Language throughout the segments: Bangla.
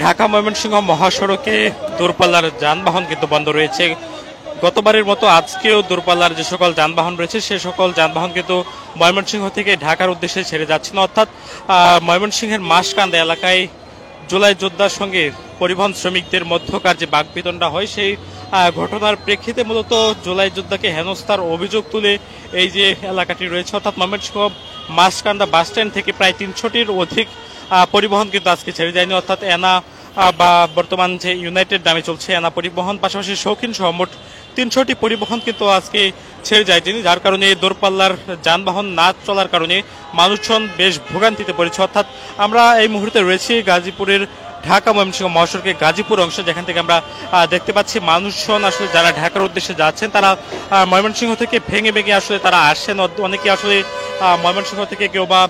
ঢাকা ময়মনসিংহ মহাসড়কে দূরপাল্লার যানবাহন কিন্তু বন্ধ রয়েছে। গতবারের মতো আজকেও দূরপাল্লার যে সকল যানবাহন রয়েছে সে সকল যানবাহন কিন্তু ময়মনসিংহ থেকে ঢাকার উদ্দেশ্যে ছেড়ে যাচ্ছে না। অর্থাৎ ময়মনসিংহের মাসকান্দা এলাকায় জুলাই যোদ্ধার সঙ্গে পরিবহন শ্রমিকদের মধ্যকার যে বাকবিতণ্ডা হয় সেই ঘটনার প্রেক্ষিতে মূলত জুলাই যোদ্ধাকে হেনস্থার অভিযোগ তুলে এই যে এলাকাটি রয়েছে অর্থাৎ ময়মনসিংহ মাসকান্দা বাস স্ট্যান্ড থেকে প্রায় ৩০০টির অধিক পরিবহন কিন্তু আজকে ছেড়ে যায়নি। অর্থাৎ এনা বা বর্তমান যে ইউনাইটেড নামে চলছে এনা পরিবহন, পাশাপাশি শৌখিন সহ মোট ৩০০টি পরিবহন কিন্তু আজকে ছেড়ে যায়, যার কারণে দূরপাল্লার যানবাহন না চলার কারণে মানুষজন বেশ ভোগান্তিতে পড়েছে। অর্থাৎ আমরা এই মুহূর্তে রয়েছি গাজীপুরের ঢাকা ময়মনসিংহ মহাসড়কের গাজীপুর অংশ, যেখান থেকে আমরা দেখতে পাচ্ছি মানুষজন আসলে যারা ঢাকার উদ্দেশ্যে যাচ্ছেন তারা ময়মনসিংহ থেকে ভেঙে ভেঙে আসলে তারা আসছেন। অনেকে আসলে ময়মনসিংহ থেকে কেউ বা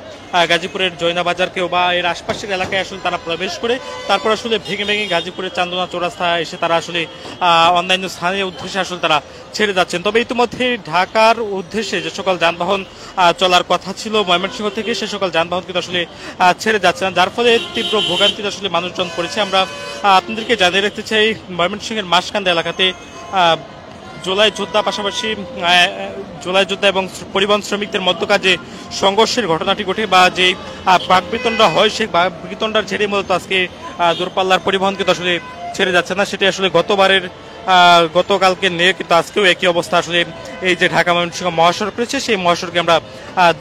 গাজীপুরের জয়নাবাজার কেউ বা এর আশপাশের এলাকায় আসলে তারা প্রবেশ করে তারপর আসলে ভেঙে ভেঙে গাজীপুরের চান্দনা চৌরাস্তা এসে তারা আসলে অন্যান্য স্থানীয় উদ্দেশ্যে আসলে তারা ছেড়ে যাচ্ছেন। তবে ইতিমধ্যে ঢাকার উদ্দেশ্যে যে সকল যানবাহন চলার কথা ছিল ময়মনসিংহ থেকে সে সকল যানবাহন কিন্তু আসলে ছেড়ে যাচ্ছে না, যার ফলে তীব্র ভোগান্তিতে আসলে মানুষজন পড়েছে। আমরা আপনাদেরকে জানিয়ে রাখতে চাই মাসকান্দা এলাকাতে জুলাই যোদ্ধা পাশাপাশি জুলাই যোদ্ধা এবং পরিবহন শ্রমিকদের মধ্যকার যে সংঘর্ষের ঘটনাটি ঘটে বা যে বাকবিতণ্ডা হয় সেই বাকবিতণ্ডার ছেড়ে মূলত আজকে দূরপাল্লার পরিবহন কিন্তু আসলে ছেড়ে যাচ্ছে না। সেটি আসলে গতকালকে নিয়ে কিন্তু আজকেও একই অবস্থা আসলে এই যে ঢাকা ময়মনসিংহ মহাসড়ক রয়েছে সেই মহাসড়কে আমরা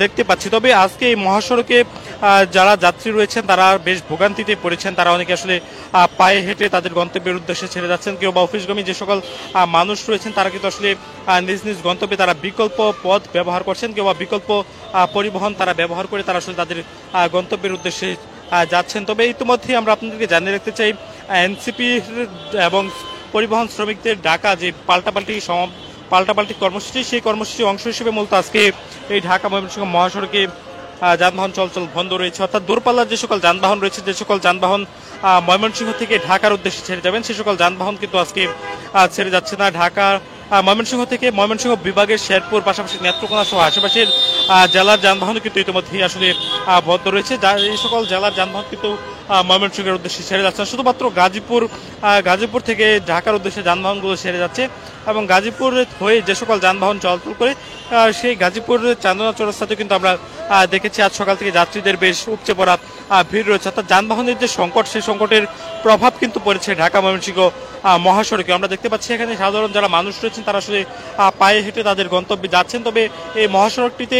দেখতে পাচ্ছি। তবে আজকে এই মহাসড়কে যারা যাত্রী রয়েছেন তারা বেশ ভোগান্তিতে পড়েছেন। তারা অনেকে আসলে পায়ে হেঁটে তাদের গন্তব্যের উদ্দেশ্যে ছেড়ে যাচ্ছেন। কেউ বা অফিসগামী যে সকল মানুষ রয়েছেন তারা কিন্তু আসলে নিজ নিজ গন্তব্যে তারা বিকল্প পথ ব্যবহার করছেন, কেউ বা বিকল্প পরিবহন তারা ব্যবহার করে তারা আসলে তাদের গন্তব্যের উদ্দেশ্যে যাচ্ছেন। তবে ইতিমধ্যে আমরা আপনাদেরকে জানিয়ে রাখতে চাই এনসিপি এবং পরিবহন শ্রমিকদের ডাকা যে পাল্টাপাল্টি কর্মসূচি সেই কর্মসূচির অংশ হিসেবে মূলত আজকে এই ঢাকা ময়মনসিংহ মহাসড়কে যানবাহন চলাচল বন্ধ রয়েছে। অর্থাৎ দূরপাল্লার যে সকল যানবাহন রয়েছে, যে সকল যানবাহন ময়মনসিংহ থেকে ঢাকার উদ্দেশ্যে ছেড়ে যাবেন সে সকল যানবাহন কিন্তু আজকে ছেড়ে যাচ্ছে না। ঢাকা ময়মনসিংহ থেকে ময়মনসিংহ বিভাগের শেরপুর পাশাপাশি নেত্রকোনা সহ আশেপাশের জেলার যানবাহন কিন্তু ইতিমধ্যেই আসলে বন্ধ রয়েছে। এই সকল জেলার যানবাহন কিন্তু ময়মনসিংহের উদ্দেশ্যে ছেড়ে যাচ্ছে না। শুধুমাত্র গাজীপুর থেকে ঢাকার উদ্দেশ্যে যানবাহনগুলো ছেড়ে যাচ্ছে এবং গাজীপুর হয়ে যে সকল যানবাহন চলাচল করে সেই গাজীপুর চান্দনা চৌরাস্তাতে কিন্তু আমরা দেখেছি আজ সকাল থেকে যাত্রীদের বেশ উপচে পড়া ভিড় রয়েছে। অর্থাৎ যানবাহনের যে সংকট সেই সংকটের প্রভাব কিন্তু পড়েছে ঢাকা ময়মনসিংহ মহাসড়কে। আমরা দেখতে পাচ্ছি এখানে সাধারণ যারা মানুষ রয়েছেন তারা আসলে পায়ে হেঁটে তাদের গন্তব্যে যাচ্ছেন। তবে এই মহাসড়কটিতে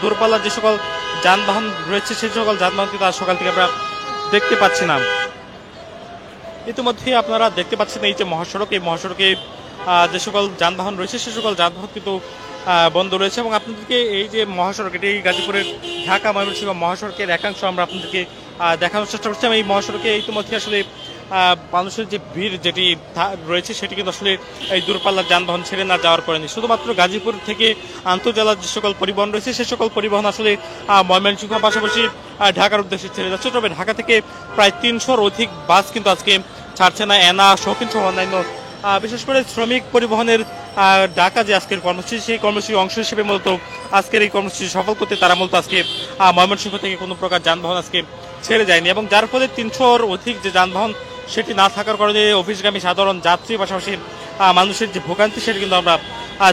দূরপাল্লার যে সকল যানবাহন রয়েছে সেই সকল যানবাহন কিন্তু আজ সকাল থেকে আমরা দেখতে পাচ্ছি না। ইতিমধ্যে আপনারা দেখতে পাচ্ছেন এই যে এই মহাসড়কে যে সকল যানবাহন রয়েছে সে সকল যানবাহন কিন্তু বন্ধ রয়েছে এবং আপনাদেরকে এই যে মহাসড়ক এটি গাজীপুরের ঢাকা ময়মনসিংহ মহাসড়কের একাংশ আমরা আপনাদেরকে দেখানোর চেষ্টা করছি। এই মহাসড়কে ইতিমধ্যে আসলে মানুষের যে ভিড় যেটি রয়েছে সেটি কিন্তু আসলে এই দূরপাল্লার যানবাহন ছেড়ে না যাওয়ার কারণে শুধুমাত্র গাজীপুর থেকে আন্তঃজেলার যে সকল পরিবহন রয়েছে সে সকল পরিবহন আসলে ময়মনসিংহ পাশাপাশি ঢাকার উদ্দেশ্যে ছেড়ে যাচ্ছে। তবে ঢাকা থেকে প্রায় ৩০০-র অধিক বাস কিন্তু আজকে ছাড়ছে না। এনা শৌখিন সহ অন্যান্য বিশেষ করে শ্রমিক পরিবহনের ঢাকা যে আজকের কর্মসূচি সেই কর্মসূচির অংশ হিসেবে মূলত আজকের এই কর্মসূচি সফল করতে তারা মূলত আজকে ময়মনসিংহ থেকে কোনো প্রকার যানবাহন আজকে ছেড়ে যায়নি এবং যার ফলে ৩০০-র অধিক যে যানবাহন সেটি না থাকার কারণে অফিসগামী সাধারণ যাত্রী পাশাপাশি মানুষের যে ভোগান্তি সেটি কিন্তু আমরা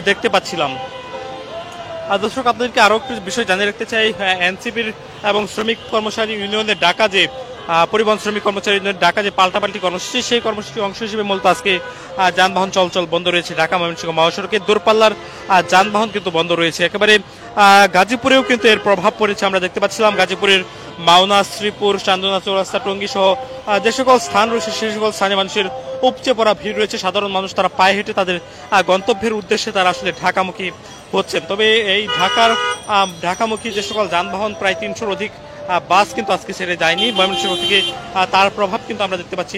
দেখতে পাচ্ছিলাম। দর্শক আপনাদেরকে আরও একটি বিষয় জানিয়ে রাখতে চাই, এনসিপির এবং শ্রমিক কর্মচারী ইউনিয়নের ডাকা যে পরিবহন শ্রমিক কর্মচারী ইউনিয়নের ডাকা যে পাল্টাপাল্টি কর্মসূচি সেই কর্মসূচির অংশ হিসেবে মূলত আজকে যানবাহন চলাচল বন্ধ রয়েছে। ঢাকা ময়মনসিংহ মহাসড়কে দূরপাল্লার যানবাহন কিন্তু বন্ধ রয়েছে। একেবারে গাজীপুরেও কিন্তু এর প্রভাব পড়েছে। আমরা দেখতে পাচ্ছিলাম গাজীপুরের মাওনা, শ্রীপুর, চান্দনা চৌরাস্তা, টঙ্গী সহ যে সকল স্থান রয়েছে সেই সকল স্থানে মানুষের উপচে পড়া ভিড় রয়েছে। সাধারণ মানুষ তারা পায়ে হেঁটে তাদের গন্তব্যের উদ্দেশ্যে তারা আসলে ঢাকামুখী হচ্ছেন। তবে এই ঢাকামুখী যে সকল যানবাহন প্রায় ৩০০-র অধিক বাস কিন্তু আজকে ছেড়ে যায়নি ময়মনসিংহ থেকে। তার প্রভাব কিন্তু আমরা দেখতে পাচ্ছি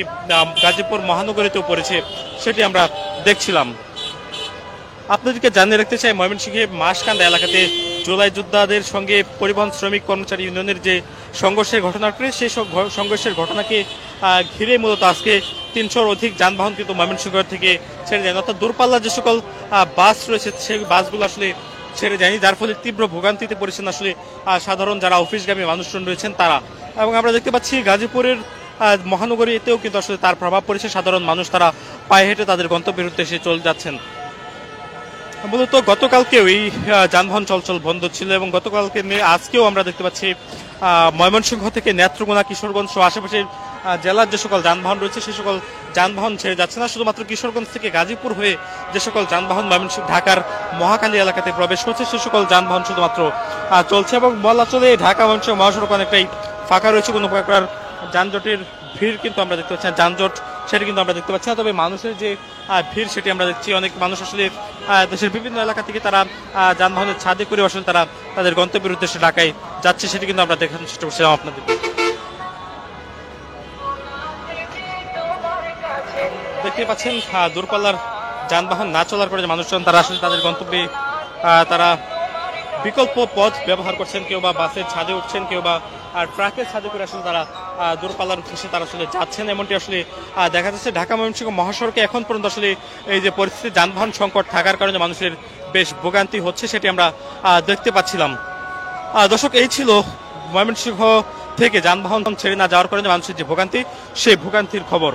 গাজীপুর মহানগরীতেও পড়েছে, সেটি আমরা দেখছিলাম। আপনাদেরকে জানিয়ে রাখতে চাই ময়মনসিংহে মাসকান্দা এলাকাতে জুলাই যোদ্ধাদের সঙ্গে পরিবহন শ্রমিক কর্মচারী ইউনিয়নের যে সংঘর্ষের ঘটনা ঘটে সেই সংঘর্ষের ঘটনাকে ঘিরে মূলত আজকে ৩০০-র অধিক যানবাহন কিন্তু ময়মনসিংহ থেকে ছেড়ে যায়। অর্থাৎ দূরপাল্লার যে সকল বাস রয়েছে সেই বাসগুলো আসলে ছেড়ে যায়নি, যার ফলে তীব্র ভোগান্তিতে পড়েছেন আসলে সাধারণ যারা অফিসগামী মানুষজন রয়েছেন তারা। এবং আমরা দেখতে পাচ্ছি গাজীপুরের মহানগরী এতেও কিন্তু আসলে তার প্রভাব পড়েছে। সাধারণ মানুষ তারা পায়ে হেঁটে তাদের গন্তব্যের উদ্দেশ্যে চলে যাচ্ছেন। মূলত গতকালকেও এই যানবাহন চলাচল বন্ধ ছিল এবং গতকালকে আজকেও আমরা দেখতে পাচ্ছি ময়মনসিংহ থেকে নেত্রকোনা, কিশোরগঞ্জ সহ আশেপাশের জেলার যে সকল যানবাহন রয়েছে সেই সকল যানবাহন ছেড়ে যাচ্ছে না। শুধুমাত্র কিশোরগঞ্জ থেকে গাজীপুর হয়ে যে সকল যানবাহন ময়মনসিংহ ঢাকার মহাখালী এলাকাতে প্রবেশ করছে সে সকল যানবাহন শুধুমাত্র চলছে এবং বলা চলে ঢাকা ময়মনসিংহ মহাসড়ক অনেকটাই ফাঁকা রয়েছে। কোনো প্রকার যানজটের ভিড় কিন্তু আমরা দেখতে পাচ্ছি না, যানজট সেটা কিন্তু আমরা দেখতে পাচ্ছি না। তবে মানুষের যে ভিড় সেটি আমরা দেখছি। অনেক মানুষ আসলে দেশের বিভিন্ন এলাকা থেকে তারা যানবাহনের ছাদে করে আসলে তারা তাদের গন্তব্যের উদ্দেশ্যে ঢাকায় যাচ্ছে, সেটি কিন্তু আমরা দেখানোর চেষ্টা করছিলাম আপনাদের। দেখতে পাচ্ছেন দূরপাল্লার যানবাহন না চলার পরে মানুষজন তারা আসলে তাদের গন্তব্যে তারা বিকল্প পথ ব্যবহার করছেন। কেউ বা বাসের ছাদে উঠছেন, কেউ বা ট্রাকের ছাদে করে আসলে তারা দূরপাল্লার উদ্দেশ্যে তারা আসলে যাচ্ছেন, এমনটি আসলে দেখা যাচ্ছে। ঢাকা ময়মনসিংহ মহাসড়কে এখন পর্যন্ত আসলে এই যে পরিস্থিতি, যানবাহন সংকট থাকার কারণে মানুষের বেশ ভোগান্তি হচ্ছে সেটি আমরা দেখতে পাচ্ছিলাম। দর্শক, এই ছিল ময়মনসিংহ থেকে যানবাহন ছেড়ে না যাওয়ার কারণে মানুষের যে ভোগান্তি, সেই ভোগান্তির খবর।